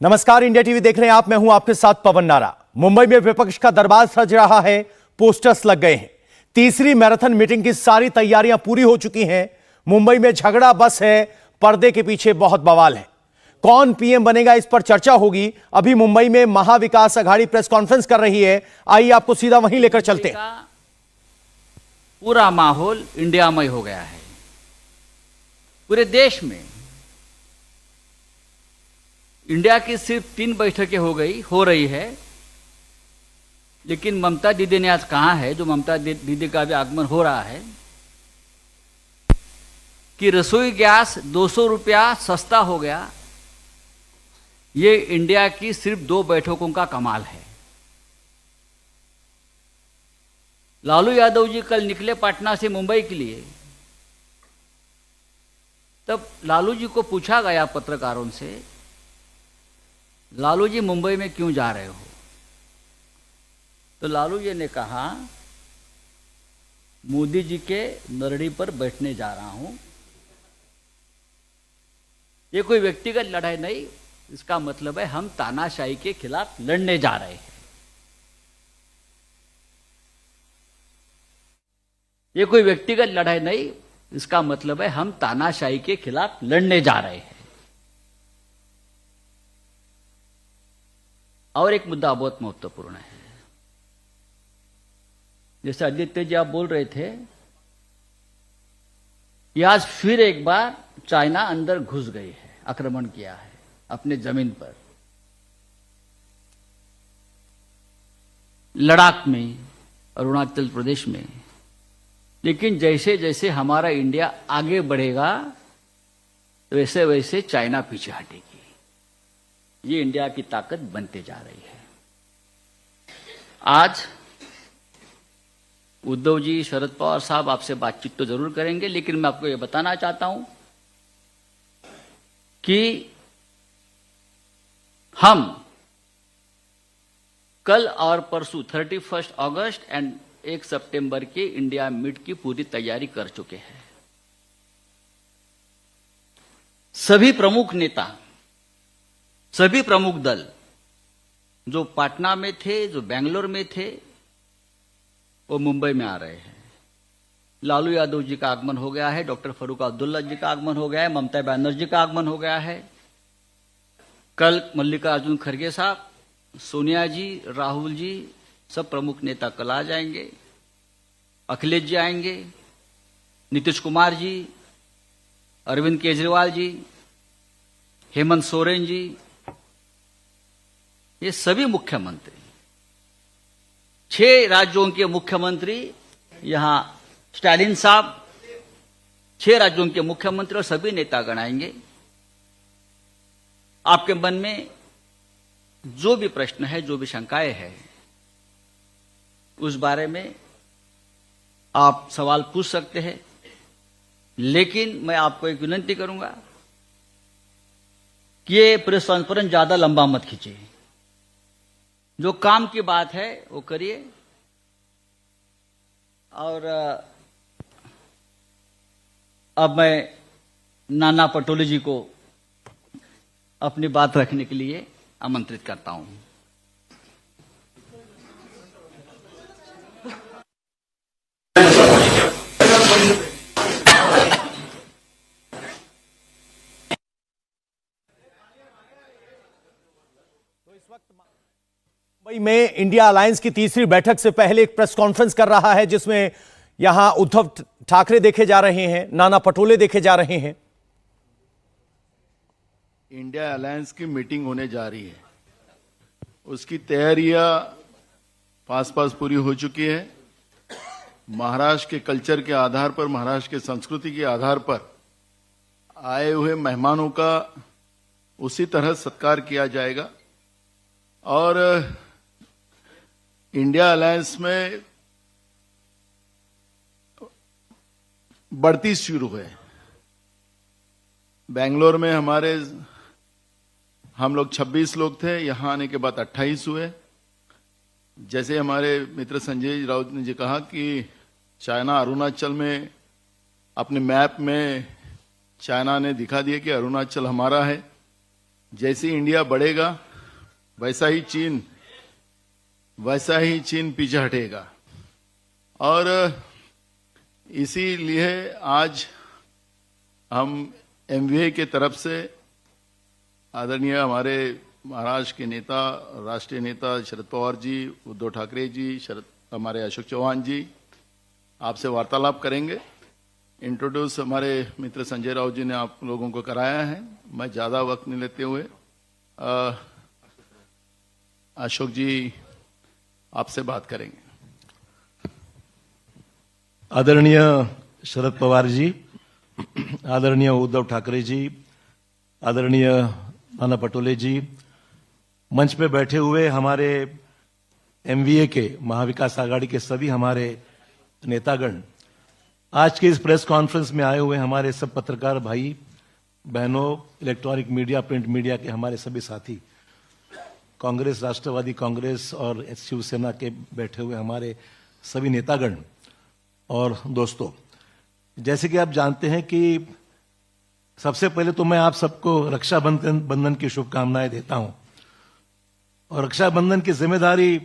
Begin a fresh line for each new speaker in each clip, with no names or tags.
नमस्कार, India TV देख रहे हैं आप। मैं हूं आपके साथ पवन नारा। मुंबई में विपक्ष का दरबार सज रहा है, पोस्टर्स लग गए हैं। तीसरी मैराथन मीटिंग की सारी तैयारियां पूरी हो चुकी हैं। मुंबई में झगड़ा बस है, पर्दे के पीछे बहुत बवाल है। कौन पीएम बनेगा, इस पर चर्चा होगी। अभी मुंबई में महाविकास अघाड़ी प्रेस कॉन्फ्रेंस कर रही है। आइए आपको सीधा वहीं लेकर चलते हैं।
पूरा माहौल इंडियामय हो गया है। पूरे देश में इंडिया की सिर्फ 3 बैठकें हो रही है, लेकिन ममता दीदी ने आज कहा है, जो ममता दीदी का भी आगमन हो रहा है, कि रसोई गैस 200 रुपया सस्ता हो गया। ये इंडिया की सिर्फ 2 बैठकों का कमाल है। लालू यादव जी कल निकले पटना से मुंबई के लिए। तब लालू जी को पूछा गया पत्रकारों से, लालू जी मुंबई में क्यों जा रहे हो? तो लालू जी ने कहा, मोदी जी के नरड़ी पर बैठने जा रहा हूं। ये कोई व्यक्तिगत लड़ाई नहीं, इसका मतलब है हम तानाशाही के खिलाफ लड़ने जा रहे हैं। ये कोई व्यक्तिगत लड़ाई नहीं, इसका मतलब है हम तानाशाही के खिलाफ लड़ने जा रहे हैं। और एक मुद्दा बहुत महत्वपूर्ण है। जैसे आदित्य जी आप बोल रहे थे, कि आज फिर एक बार चाइना अंदर घुस गई है, आक्रमण किया है अपने जमीन पर। लद्दाख में, अरुणाचल प्रदेश में। लेकिन जैसे जैसे हमारा इंडिया आगे बढ़ेगा, वैसे वैसे चाइना पीछे हटेगी। ये इंडिया की ताकत बनते जा रही है। आज उद्धव जी, शरद पवार साहब आपसे बातचीत तो जरूर करेंगे, लेकिन मैं आपको ये बताना चाहता हूं कि हम कल और परसों 31 अगस्त एंड 1 सितंबर के इंडिया मीट की पूरी तैयारी कर चुके हैं। सभी प्रमुख नेता, सभी प्रमुख दल जो पटना में थे, जो बेंगलोर में थे, वो मुंबई में आ रहे हैं। लालू यादव जी का आगमन हो गया है, डॉक्टर फारूक अब्दुल्ला जी का आगमन हो गया है, ममता बनर्जी का आगमन हो गया है। कल मल्लिकार्जुन खड़गे साहब, सोनिया जी, राहुल जी, सब प्रमुख नेता कल आ जाएंगे। अखिलेश जी आएंगे, नीतीश कुमार जी, अरविंद केजरीवाल जी, हेमंत सोरेन जी, ये सभी मुख्यमंत्री, 6 राज्यों के मुख्यमंत्री, यहां स्टालिन साहब, 6 राज्यों के मुख्यमंत्री और सभी नेतागण आएंगे। आपके मन में जो भी प्रश्न है, जो भी शंकाएं हैं, उस बारे में आप सवाल पूछ सकते हैं। लेकिन मैं आपको एक विनती करूंगा कि ये प्रेस कॉन्फ्रेंस ज्यादा लंबा मत खींचिए। जो काम की बात है वो करिए। और अब मैं नाना पटोले जी को अपनी बात रखने के लिए आमंत्रित करता हूं।
मुंबई में इंडिया अलायंस की तीसरी बैठक से पहले एक प्रेस कॉन्फ्रेंस कर रहा है, जिसमें यहां उद्धव ठाकरे देखे जा रहे हैं, नाना पटोले देखे जा रहे हैं।
इंडिया अलायंस की मीटिंग होने जा रही है, उसकी तैयारियां पास पूरी हो चुकी है। महाराष्ट्र के कल्चर के आधार पर, महाराष्ट्र के संस्कृति के आधार पर आए हुए मेहमानों का उसी तरह सत्कार किया जाएगा। और इंडिया अलायंस में बढ़ती शुरू है। बेंगलोर में हम लोग 26 लोग थे, यहां आने के बाद 28 हुए। जैसे हमारे मित्र संजय राउत ने जी कहा कि चाइना अरुणाचल में अपने मैप में चाइना ने दिखा दिया कि अरुणाचल हमारा है। जैसे इंडिया बढ़ेगा वैसा ही चीन पीछे हटेगा। और इसीलिए आज हम एमवीए के तरफ से आदरणीय हमारे महाराष्ट्र के नेता, राष्ट्रीय नेता शरद पवार जी, उद्धव ठाकरे जी, हमारे अशोक चौहान जी आपसे वार्तालाप करेंगे। इंट्रोड्यूस हमारे मित्र संजय राउत जी ने आप लोगों को कराया है। मैं ज्यादा वक्त नहीं लेते हुए अशोक जी आपसे बात करेंगे।
आदरणीय शरद पवार जी, आदरणीय उद्धव ठाकरे जी, आदरणीय नाना पटोले जी, मंच पे बैठे हुए हमारे एमवीए के, महाविकास आघाड़ी के सभी हमारे नेतागण, आज के इस प्रेस कॉन्फ्रेंस में आए हुए हमारे सब पत्रकार भाई बहनों, इलेक्ट्रॉनिक मीडिया, प्रिंट मीडिया के हमारे सभी साथी, कांग्रेस, राष्ट्रवादी कांग्रेस और शिवसेना के बैठे हुए हमारे सभी नेतागण और दोस्तों, जैसे कि आप जानते हैं कि सबसे पहले तो मैं आप सबको रक्षाबंधन की शुभकामनाएं देता हूं। और रक्षाबंधन की जिम्मेदारी,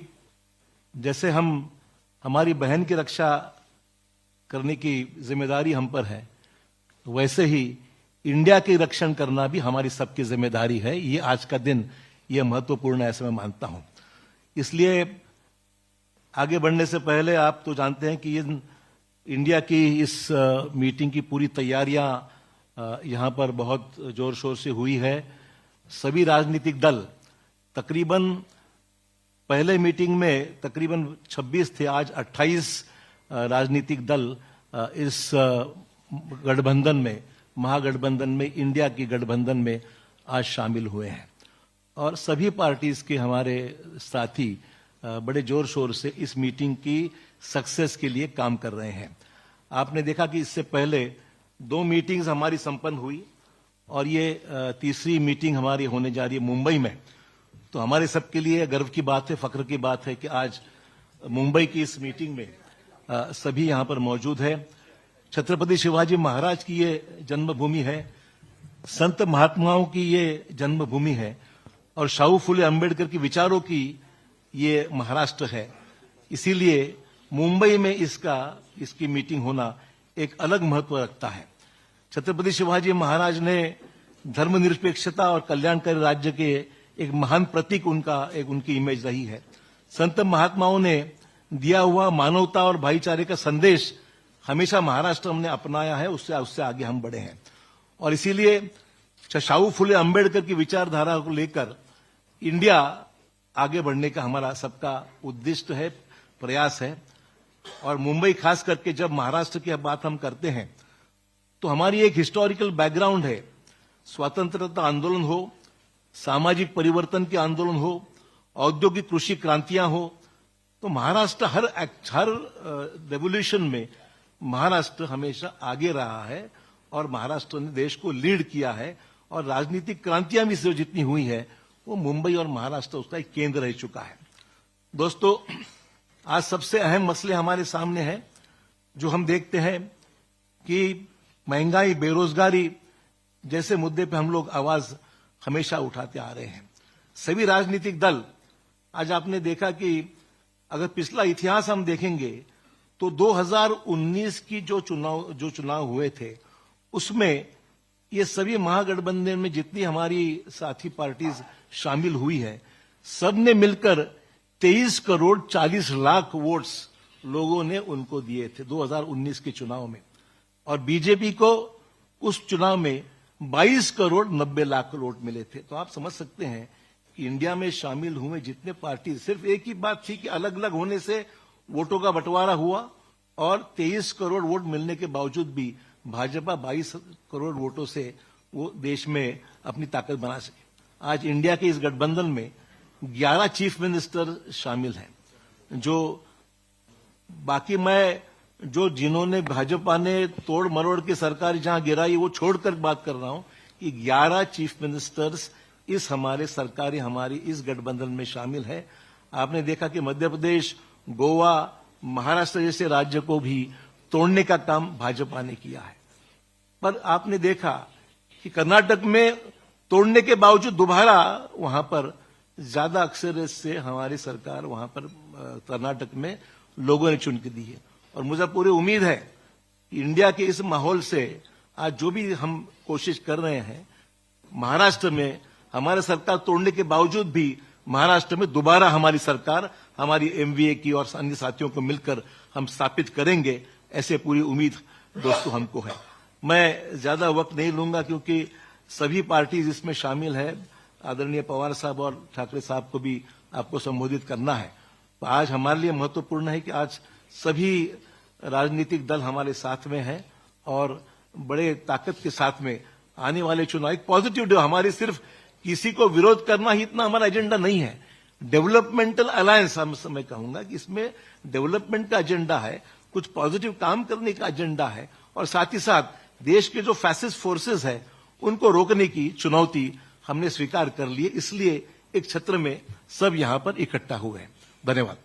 जैसे हमारी बहन की रक्षा करने की जिम्मेदारी हम पर है, वैसे ही इंडिया की रक्षण करना भी हमारी सबकी जिम्मेदारी है। ये आज का दिन ये महत्वपूर्ण है, ऐसा मैं मानता हूं। इसलिए आगे बढ़ने से पहले आप तो जानते हैं कि ये इंडिया की इस मीटिंग की पूरी तैयारियां यहां पर बहुत जोर शोर से हुई है। सभी राजनीतिक दल तकरीबन, पहले मीटिंग में तकरीबन 26 थे, आज 28 राजनीतिक दल इस गठबंधन में, महागठबंधन में, इंडिया की गठबंधन में आज शामिल हुए हैं। और सभी पार्टीज के हमारे साथी बड़े जोर शोर से इस मीटिंग की सक्सेस के लिए काम कर रहे हैं। आपने देखा कि इससे पहले 2 मीटिंग्स हमारी संपन्न हुई और ये तीसरी मीटिंग हमारी होने जा रही है मुंबई में। तो हमारे सबके लिए गर्व की बात है, फख्र की बात है कि आज मुंबई की इस मीटिंग में सभी यहां पर मौजूद है। छत्रपति शिवाजी महाराज की ये जन्मभूमि है, संत महात्माओं की ये जन्मभूमि है और शाहू फुले अंबेडकर की विचारों की ये महाराष्ट्र है। इसीलिए मुंबई में इसकी मीटिंग होना एक अलग महत्व रखता है। छत्रपति शिवाजी महाराज ने धर्मनिरपेक्षता और कल्याणकारी राज्य के एक महान प्रतीक उनकी इमेज रही है। संत महात्माओं ने दिया हुआ मानवता और भाईचारे का संदेश हमेशा महाराष्ट्र हमने अपनाया है, उससे आगे हम बढ़े हैं। और इसीलिए शाहू फुले अंबेडकर की विचारधारा को लेकर इंडिया आगे बढ़ने का हमारा सबका उद्दिष्ट है, प्रयास है। और मुंबई खास करके जब महाराष्ट्र की बात हम करते हैं तो हमारी एक हिस्टोरिकल बैकग्राउंड है। स्वतंत्रता आंदोलन हो, सामाजिक परिवर्तन के आंदोलन हो, औद्योगिक कृषि क्रांतियां हो, तो महाराष्ट्र हर रेवोल्यूशन में महाराष्ट्र हमेशा आगे रहा है और महाराष्ट्र ने देश को लीड किया है। और राजनीतिक क्रांतियां भी जितनी हुई है वो मुंबई और महाराष्ट्र उसका एक केंद्र रह चुका है। दोस्तों, आज सबसे अहम मसले हमारे सामने हैं जो हम देखते हैं कि महंगाई, बेरोजगारी जैसे मुद्दे पे हम लोग आवाज हमेशा उठाते आ रहे हैं। सभी राजनीतिक दल, आज आपने देखा कि अगर पिछला इतिहास हम देखेंगे तो 2019 की जो चुनाव हुए थे उसमें ये सभी महागठबंधन में जितनी हमारी साथी पार्टीज शामिल हुई है, सबने मिलकर 23 करोड़ 40 लाख वोट्स लोगों ने उनको दिए थे 2019 के चुनाव में। और बीजेपी को उस चुनाव में 22 करोड़ 90 लाख वोट मिले थे। तो आप समझ सकते हैं कि इंडिया में शामिल हुए जितने पार्टी, सिर्फ एक ही बात थी कि अलग अलग होने से वोटों का बंटवारा हुआ और 23 करोड़ वोट मिलने के बावजूद भी भाजपा 22 करोड़ वोटों से वो देश में अपनी ताकत बना सके। आज इंडिया के इस गठबंधन में 11 चीफ मिनिस्टर शामिल हैं, जो बाकी जिन्होंने भाजपा ने तोड़ मरोड़ की सरकार जहां गिराई वो छोड़कर बात कर रहा हूं कि 11 चीफ मिनिस्टर्स हमारी इस गठबंधन में शामिल है। आपने देखा कि मध्य प्रदेश, गोवा, महाराष्ट्र जैसे राज्य को भी तोड़ने का काम भाजपा ने किया है। पर आपने देखा कि कर्नाटक में तोड़ने के बावजूद दोबारा वहां पर ज्यादा अक्सरियत से हमारी सरकार वहां पर कर्नाटक में लोगों ने चुन के दी है। और मुझे पूरी उम्मीद है कि इंडिया के इस माहौल से आज जो भी हम कोशिश कर रहे हैं, महाराष्ट्र में हमारे सरकार तोड़ने के बावजूद भी महाराष्ट्र में दोबारा हमारी सरकार हमारी एमवीए की और अन्य साथियों को मिलकर हम स्थापित करेंगे, ऐसे पूरी उम्मीद दोस्तों हमको है। मैं ज्यादा वक्त नहीं लूंगा क्योंकि सभी पार्टीज इसमें शामिल है। आदरणीय पवार साहब और ठाकरे साहब को भी आपको संबोधित करना है। तो आज हमारे लिए महत्वपूर्ण है कि आज सभी राजनीतिक दल हमारे साथ में हैं और बड़े ताकत के साथ में आने वाले चुनाव एक पॉजिटिव डे। हमारी सिर्फ किसी को विरोध करना ही इतना हमारा एजेंडा नहीं है। डेवलपमेंटल अलायंस मैं कहूंगा कि इसमें डेवलपमेंट का एजेंडा है, कुछ पॉजिटिव काम करने का एजेंडा है और साथ ही साथ देश के जो फैसिस्ट फोर्सेस है उनको रोकने की चुनौती हमने स्वीकार कर ली है। इसलिए एक छत्र में सब यहां पर इकट्ठा हुए हैं। धन्यवाद।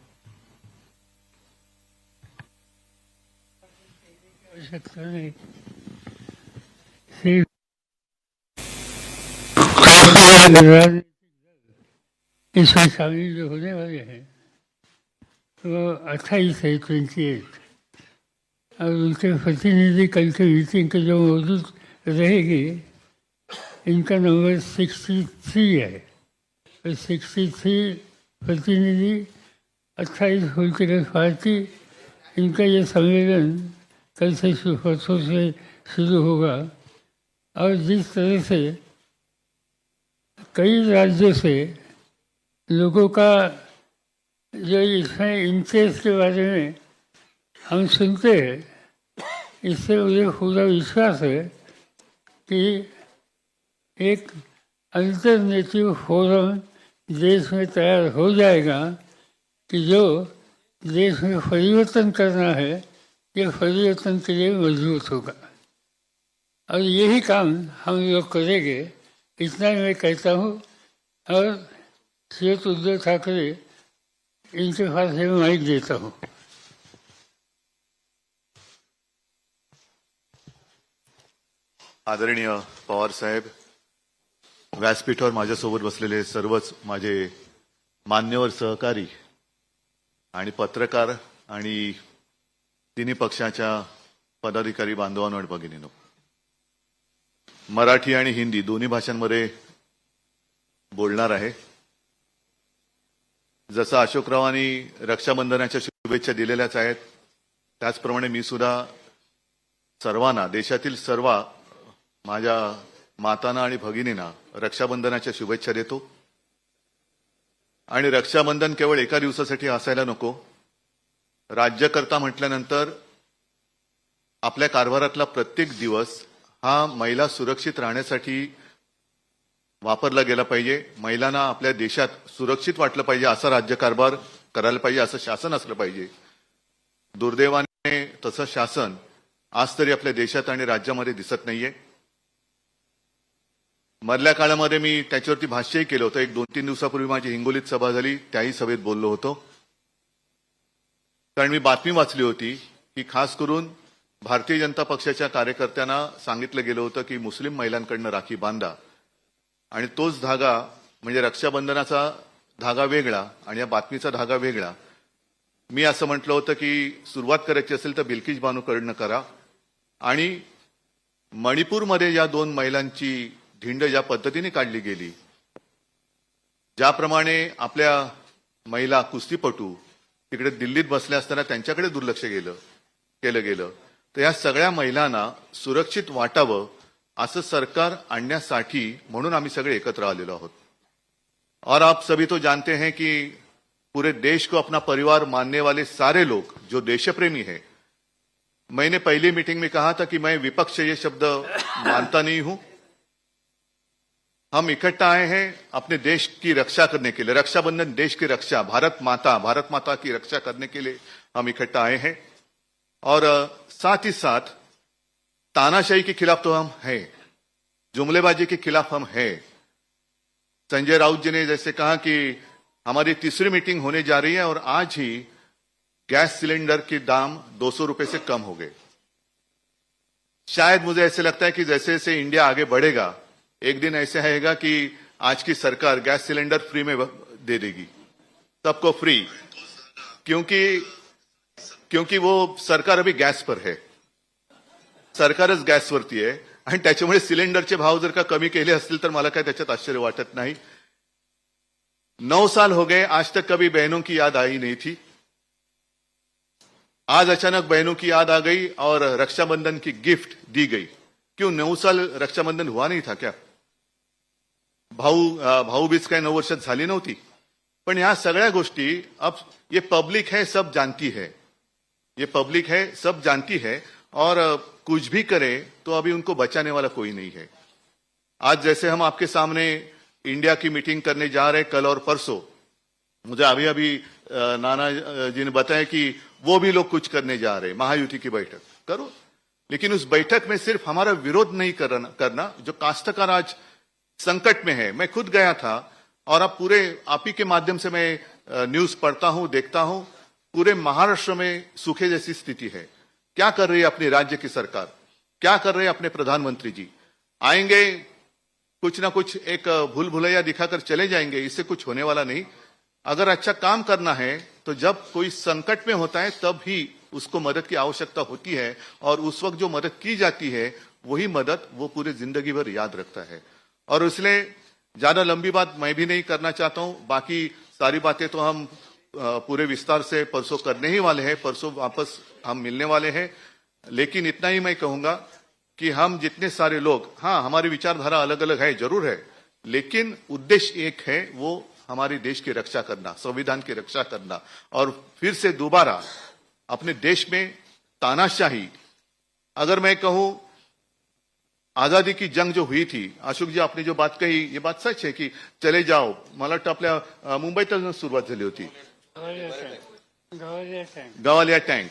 आवश्यकता नहीं, सिर्फ राजनीतिक दल इसमें शामिल जो होने वाले हैं वो 28 है, 28, और उनके प्रतिनिधि कल के मीटिंग के जो मौजूद रहेगी, इनका नंबर 63 है। तो 63 प्रतिनिधि, 28 पॉलिटिकल पार्टी, इनका ये सम्मेलन कल से परसों से शुरू होगा। और जिस तरह से कई राज्यों से लोगों का जो इसमें इंटरेस्ट के बारे में हम सुनते हैं, इससे मुझे पूरा विश्वास है कि एक अल्टरनेटिव फोरम देश में तैयार हो जाएगा कि जो देश में परिवर्तन करना है, ये परिवर्तन के लिए मजबूत होगा। और यही काम हम लोग करेंगे, इतना ही मैं कहता हूँ। और श्री उद्धव ठाकरे, इनके पास मैं माइक देता हूँ।
आदरणीय पवार साहेब, व्यासपीठावर माझ्यासोबत बसलेले सर्वच माझे मान्यवर सहकारी आणि पत्रकार आणि तिन्ही पक्षाच्या पदाधिकारी बांधवांनो आणि भगिनींनो, मराठी आणि हिंदी दोन्ही भाषांमध्ये बोलणार आहे। जसं अशोकरावांनी रक्षाबंधनाच्या शुभेच्छा दिलेल्याच आहेत, त्याचप्रमाणे मी सुद्धा सर्वांना, देशातील सर्व माझ्या मातांना आणि भगिनींना रक्षाबंधनाच्या शुभेच्छा देतो। आणि रक्षाबंधन केवळ एका दिवसासाठी असायला नको। राज्यकर्ता म्हटल्यानंतर आपल्या कारभारातला प्रत्येक दिवस हा महिला सुरक्षित राहण्यासाठी वापरला गेला पाहिजे। महिलांना आपल्या देशात सुरक्षित वाटलं पाहिजे, असा राज्यकारभार करायला पाहिजे, असं शासन असलं पाहिजे। दुर्दैवाने तसं शासन आज तरी आपल्या देशात आणि राज्यामध्ये दिसत नाहीये। मधल्या काळामध्ये मी त्याच्यावरती भाष्यही केलं होतं। 1-2-3 दिवसापूर्वी माझी हिंगोलीत सभा झाली, त्याही सभेत बोललो होतो। कारण मी बातमी वाचली होती की खास करून भारतीय जनता पक्षाच्या कार्यकर्त्यांना सांगितलं गेलं होतं की मुस्लिम महिलांकडनं राखी बांधा, आणि तोच धागा म्हणजे रक्षाबंधनाचा धागा वेगळा आणि या बातमीचा धागा वेगळा। मी असं म्हटलं होतं की सुरुवात करायची असेल तर बिल्किस बानूकडनं करा। आणि मणिपूरमध्ये या 2 महिलांची धिंड ज्या पद्धतीने काढली गेली, ज्याप्रमाणे आपल्या महिला कुस्तीपटू तिकडे दिल्लीत बसल्या असताना त्यांच्याकडे दुर्लक्ष केलं गेलं, तर या सगळ्या महिलांना सुरक्षित वाटावं असं सरकार आणण्यासाठी म्हणून आम्ही सगळे एकत्र आलेलो आहोत। और आप सभी तो जानते हैं कि पूरे देश को अपना परिवार मानने वाले सारे लोग जो देशप्रेमी हैं, मैंने पहली मीटिंग में कहा था कि मैं विपक्ष ये शब्द मानता नहीं हूं। हम इकट्ठा आए हैं अपने देश की रक्षा करने के लिए। रक्षाबंधन देश की रक्षा, भारत माता की रक्षा करने के लिए हम इकट्ठा आए हैं। और साथ ही साथ तानाशाही के खिलाफ तो हम हैं, जुमलेबाजी के खिलाफ हम हैं। संजय राउत जी ने जैसे कहा कि हमारी तीसरी मीटिंग होने जा रही है और आज ही गैस सिलेंडर के दाम 200 रुपए से कम हो गए। शायद मुझे ऐसे लगता है कि जैसे जैसे इंडिया आगे बढ़ेगा, एक दिन ऐसे आएगा कि आज की सरकार गैस सिलेंडर फ्री में दे देगी, सबको फ्री, क्योंकि वो सरकार अभी गॅस पर है, सरकारच गॅसवरती आहे आणि त्याच्यामुळे सिलेंडरचे भाव जर का कमी केले असतील तर मला काय त्याच्यात आश्चर्य वाटत नाही। 9 साल हो गए, आज तक कभी बहनों की याद आई नहीं थी। आज अचानक बहनों की याद आ गई और रक्षाबंधन की गिफ्ट दी गई। क्यों 9 साल रक्षाबंधन हुआ नहीं था क्या? भाऊबीज काय 9 वर्षात झाली नव्हती? पण ह्या सगळ्या गोष्टी अब ये पब्लिक है, सब जानती है, ये पब्लिक है, सब जानती है, और कुछ भी करे तो अभी उनको बचाने वाला कोई नहीं है। आज जैसे हम आपके सामने इंडिया की मीटिंग करने जा रहे हैं कल और परसों, मुझे अभी नाना जी ने बताया कि वो भी लोग कुछ करने जा रहे हैं, महायुति की बैठक करो, लेकिन उस बैठक में सिर्फ हमारा विरोध नहीं करना। जो काश्तकार आज संकट में है, मैं खुद गया था और अब पूरे आप ही के माध्यम से मैं न्यूज पढ़ता हूं, देखता हूं, पूरे महाराष्ट्र में सूखे जैसी स्थिति है। क्या कर रही है अपनी राज्य की सरकार, क्या कर रहे हैं अपने प्रधानमंत्री जी? आएंगे, कुछ ना कुछ एक भूल भुलैया दिखाकर चले जाएंगे, इससे कुछ होने वाला नहीं। अगर अच्छा काम करना है तो जब कोई संकट में होता है तब ही उसको मदद की आवश्यकता होती है, और उस वक्त जो मदद की जाती है वही मदद वो पूरे जिंदगी भर याद रखता है। और इसलिए ज्यादा लंबी बात मैं भी नहीं करना चाहता हूं, बाकी सारी बातें तो हम पूरे विस्तार से परसों करने ही वाले हैं, परसों वापस हम मिलने वाले हैं। लेकिन इतना ही मैं कहूंगा कि हम जितने सारे लोग, हाँ हमारी विचारधारा अलग अलग है, जरूर है, लेकिन उद्देश्य एक है, वो हमारे देश की रक्षा करना, संविधान की रक्षा करना, और फिर से दोबारा अपने देश में तानाशाही, अगर मैं कहूं आजादी की जंग जो हुई थी, अशोक जी आपने जो बात कही ये बात सच है कि चले जाओ, मला वाटतं आपल्या मुंबईतच सुरुवात झाली होती, गवालिया टैंक,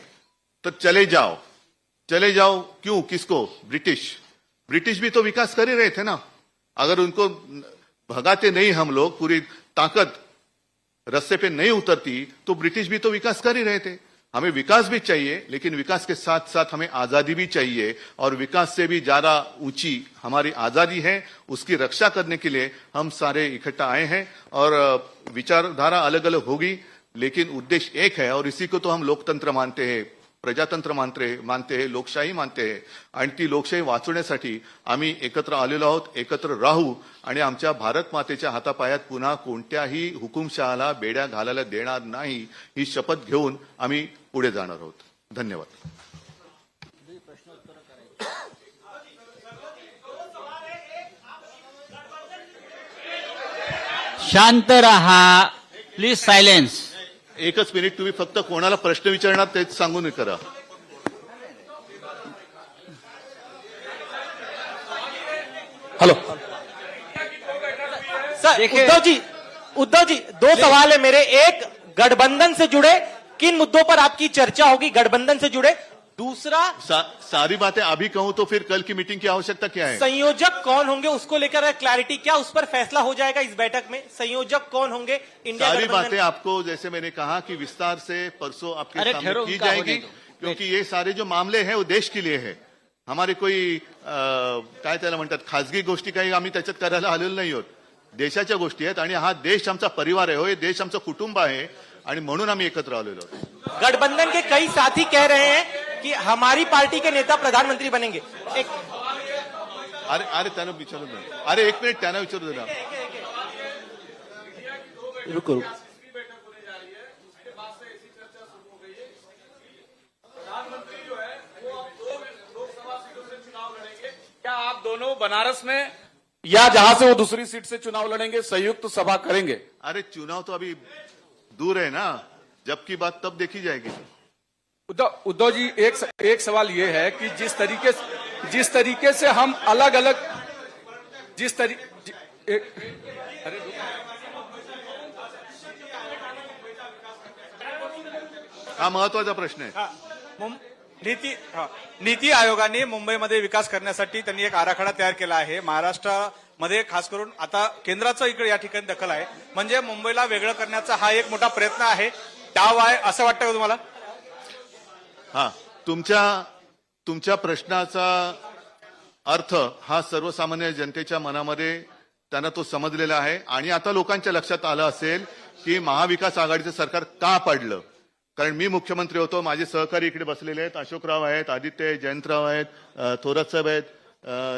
तो चले जाओ क्यों, किसको? ब्रिटिश भी तो विकास कर ही रहे थे ना। अगर उनको भगाते नहीं हम लोग, पूरी ताकत रस्ते पे नहीं उतरती, तो ब्रिटिश भी तो विकास कर ही रहे थे। हमें विकास भी चाहिए, लेकिन विकास के साथ साथ हमें आजादी भी चाहिए, और विकास से भी ज्यादा ऊंची हमारी आजादी है, उसकी रक्षा करने के लिए हम सारे इकट्ठा आए हैं। और विचारधारा अलग अलग होगी, लेकिन उद्देश्य एक है, और इसी को तो हम लोकतंत्र मानते हैं, प्रजातंत्र मानते हैं, लोकशाही मानते हैं, आणि ती लोकशाही वाचवण्यासाठी आम्ही एकत्र आलेलो आहोत, एकत्र राहू, आणि आमच्या भारत मातेच्या हातापायात पुन्हा कोणत्याही हुकुमशहाला बेड्या घालायला देणार नाही, ही शपथ घेऊन आम्ही पुढे जाणार आहोत। धन्यवाद।
शांत रहा, प्लीज सायलेन्स।
एकच मिनिट, तुम्ही फक्त कोणाला प्रश्न विचारणार तेच सांगून करा।
हेलो सर, उद्धव जी 2 सवाल है मेरे। एक, गठबंधन से जुड़े किन मुद्दों पर आपकी चर्चा होगी, गठबंधन से जुड़े? दूसरा,
सारी बातें अभी कहूं तो फिर कल की मीटिंग की आवश्यकता क्या है?
संयोजक कौन होंगे उसको लेकर क्लैरिटी, क्या उस पर फैसला हो जाएगा इस बैठक में? संयोजक कौन होंगे इंडिया
सारी
गठबंधन?
बातें आपको, जैसे मैंने कहा कि विस्तार से परसों आपके सामने की जाएगी, क्योंकि ये सारे जो मामले हैं वो देश के लिए है। हमारे कोई काय त्याला म्हणतात खासगी गोष्टी काही आम्ही त्याच्यात करायला आलेलो नाही आहोत, देशाच्या गोष्टी आहेत, आणि हा देश आमचा परिवार आहे, हो, हे देश आमचं कुटुंब आहे, आणि म्हणून आम्ही एकत्र आलेलो आहोत।
गठबंधन के कई साथी कह रहे हैं कि हमारी पार्टी के नेता प्रधानमंत्री बनेंगे।
अरे त्यांना विचारू दे, अरे एक मिनिट त्यांना विचारू दे ना।
रुको,
क्या आप दोनों बनारस में या जहां से वो दूसरी सीट से चुनाव लड़ेंगे संयुक्त सभा करेंगे?
अरे चुनाव तो अभी दूर है ना, जब की बात तब देखी जाएगी।
उद्धव जी, एक सवाल ये है कि जिस तरीके से हम अलग अलग
हा महत्वाचा प्रश्न आहे।
नीती आयोगाने मुंबईमध्ये विकास करण्यासाठी त्यांनी एक आराखडा तयार केला आहे। महाराष्ट्रामध्ये खास करून आता केंद्राचं इकडे या ठिकाणी दखल आहे, म्हणजे मुंबईला वेगळं करण्याचा हा एक मोठा प्रयत्न आहे, डाव आहे, असं वाटतं का तुम्हाला?
हा, तुमच्या प्रश्नाचा अर्थ हा सर्वसामान्य जनतेच्या मनामध्ये त्यांना तो समजलेला आहे आणि आता लोकांच्या लक्षात आलं असेल की महाविकास आघाडीचं सरकार का पडलं. कारण मी मुख्यमंत्री होतो, माझे सहकारी इकडे बसलेले आहेत, अशोकराव आहेत, आदित्य आहेत, जयंतराव आहेत, थोरात साहेब आहेत.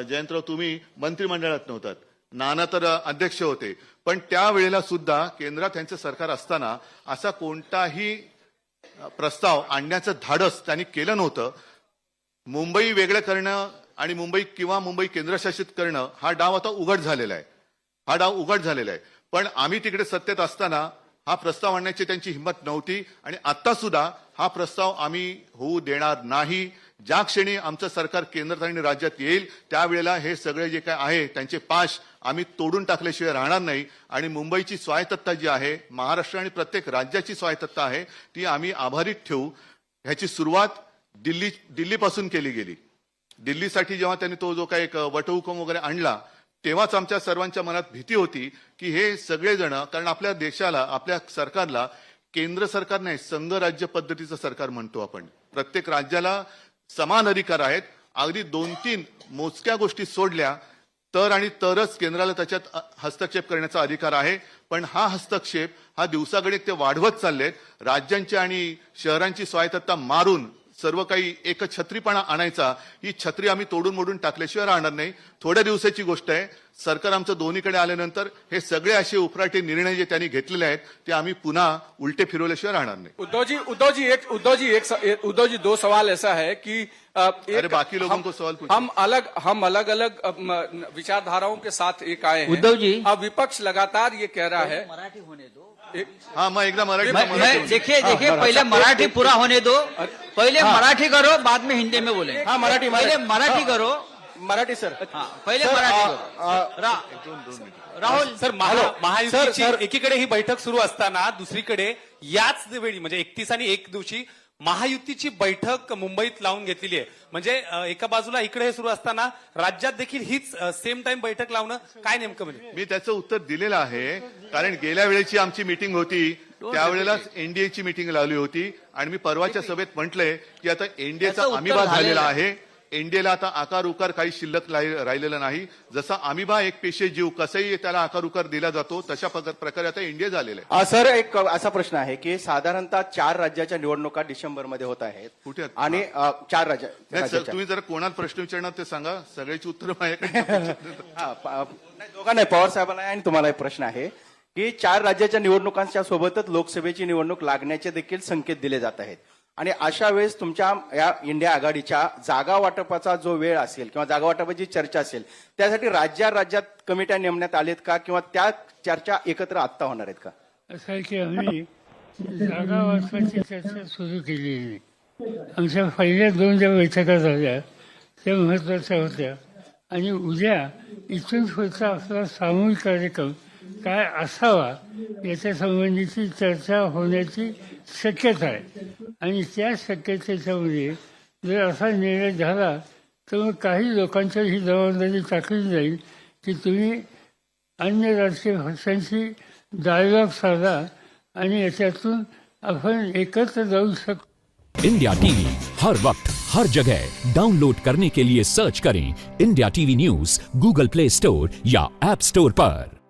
जयंतराव तुम्ही मंत्रिमंडळात नव्हतात, नाना तर अध्यक्ष होते, पण त्यावेळेला सुद्धा केंद्रात त्यांचं सरकार असताना असा कोणताही प्रस्ताव आणण्याचं धाडस त्यांनी केलं नव्हतं. मुंबई वेगळं करणं आणि मुंबई केंद्रशासित करणं हा डाव आता उघड झालेला आहे. पण आम्ही तिकडे सत्तेत असताना हा प्रस्ताव आणण्याची त्यांची हिंमत नव्हती आणि आता सुद्धा हा प्रस्ताव आम्ही होऊ देणार नाही. ज्या क्षणी आमचं सरकार केंद्रात आणि राज्यात येईल त्यावेळेला हे सगळे जे काय आहे त्यांचे पाश आम्ही तोडून टाकल्याशिवाय राहणार नाही. आणि मुंबईची स्वायत्तता जी आहे, महाराष्ट्र आणि प्रत्येक राज्याची स्वायत्तता आहे, ती आम्ही आभारीत ठेवू. ह्याची सुरुवात दिल्लीपासून केली गेली. दिल्लीसाठी जेव्हा त्यांनी तो जो काही एक वटहुकूम वगैरे आणला तेव्हाच आमच्या सर्वांच्या मनात भीती होती की हे सगळेजण, कारण आपल्या देशाला, आपल्या सरकारला केंद्र सरकार नाही, संघ राज्य पद्धतीचं सरकार म्हणतो आपण. प्रत्येक राज्याला समान अधिकार आहेत. अगदी 2-3 मोजक्या गोष्टी सोडल्या तरच केंद्राला त्याच्यात हस्तक्षेप करण्याचा अधिकार आहे. पण हा हस्तक्षेप हा दिवसागणिक ते वाढवत चाललेत. राज्यांची आणि शहरांची स्वायत्तता मारून सर्व काही एकछत्रीपणा आणायचा, ही छत्री आम्ही तोडून मोडून टाकल्याशिवाय राहणार नाही. थोड्या दिवसाची गोष्ट आहे, सरकार आमचं दोन्हीकडे आल्यानंतर हे सगळे असे उपराटे निर्णय जे त्यांनी घेतलेले आहेत ते आम्ही पुन्हा उलटे फिरवल्याशिवाय राहणार नाही.
उद्धव जी 2 सवाल ऐसा है कि
अरे बाकी लोगों को सवाल पूछो.
हम अलग अलग विचारधाराओं के साथ एक आए हैं.
उद्धव जी,
अब विपक्ष लगातार ये कह रहा है.
मराठी होने दो.
हाँ, मैं एकदा मराठी
देखिए पहले मराठी पूरा होने दो. पहले मराठी करो, बाद में हिंदी में बोले.
हाँ, मराठी
पहले मराठी करो.
मराठी सर.
हाँ, पहले मराठी करो. राहुल
सर, महायुतीची एकीकडे ही बैठक सुरू असताना दुसरीकडे याच वेळी म्हणजे 31 आणि 1 दिवशी महायुतीची बैठक मुंबईत लावून घेतलेली आहे. म्हणजे एका बाजूला इकडे हे सुरू असताना राज्यात देखील हीच सेम टाइम बैठक लावणं काय नेमकं म्हणजे?
मी त्याचं उत्तर दिलेलं आहे. कारण गेल्या वेळेची आमची मीटिंग होती त्यावेळेलाच एनडीएची मीटिंग लावली होती आणि मी परवाच्या सभेत म्हटलंय की आता एनडीएचा अमिबा झालेला आहे. एनडीएला आता आकार उकार काही शिल्लक राहिलेला नाही. जसा अमिबा एक पेशे जीव कसंही त्याला आकार उकार दिला जातो तशा प्रकारे आता एनडीए झालेला आहे.
सर, एक असा प्रश्न आहे की साधारणतः 4 राज्याच्या निवडणुका डिसेंबरमध्ये होत आहेत.
कुठे आहेत?
आणि 4
नाही सर,
राज्याच्या.
तुम्ही जर कोणाला प्रश्न विचारणार ते सांगा, सगळ्याची उत्तरं माझ्याकडे.
दोघांना, पवार साहेबांना आणि तुम्हाला एक प्रश्न आहे की 4 राज्याच्या निवडणुकांच्या सोबतच लोकसभेची निवडणूक लागण्याचे देखील संकेत दिले जात आहेत. आणि अशा वेळेस तुमच्या या इंडिया आघाडीच्या जागा वाटपाचा जो वेळ असेल किंवा जागा वाटपाची चर्चा असेल त्यासाठी राज्यात कमिट्या नेमण्यात आलेत का किंवा त्या चर्चा एकत्र आत्ता होणार आहेत का?
असं आहे की आम्ही जागा वाटपाची चर्चा सुरू केलेली नाही. आमच्या पहिल्या 2 ज्या बैठका झाल्या त्या महत्त्वाच्या होत्या आणि उद्या इथून पुढचा आपला सामूहिक कार्यक्रम काय असावा याच्या संबंधीची चर्चा होण्याची शक्यता आहे. आणि त्या शक्यतेच्यामध्ये जर असा निर्णय झाला तर मग काही लोकांच्या ही जबाबदारी टाकली जाईल की तुम्ही अन्य राजकीय पक्षांशी डायलॉग साधा आणि याच्यातून आपण एकत्र जाऊ शकतो.
इंडिया टीवी हर वक्त हर जगह डाउनलोड करने के लिए सर्च करें India TV news Google play store या ऐप स्टोर पर.